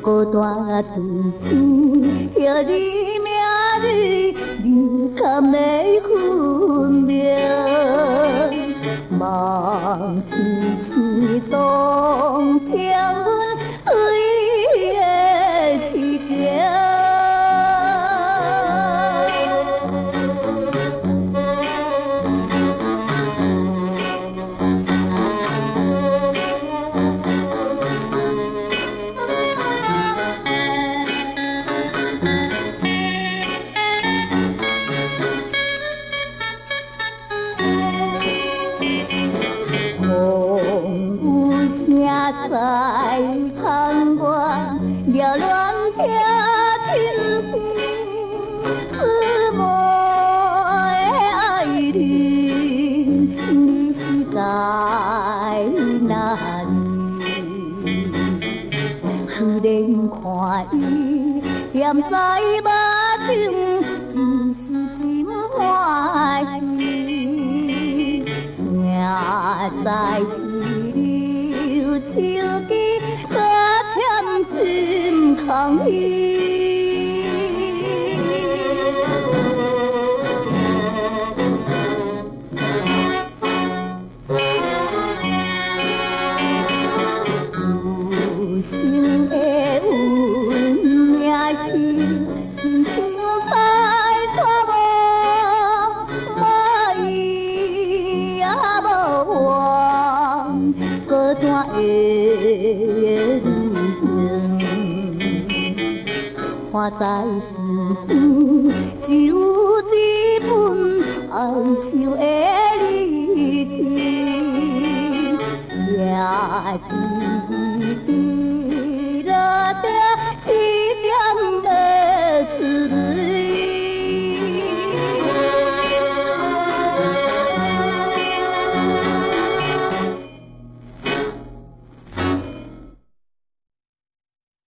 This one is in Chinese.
孤单地叫你名字，你敢会分辨？望天天当听阮对的痴情。 在窗外缭乱听天边，思慕的爱人，你在哪里？忽然看伊踮在目睭，心欢喜，命在。 手机搁添心空意，有情的运也是想开错无，无伊也无我，孤单的。 看在心间，只有这份哀愁的日子，也是。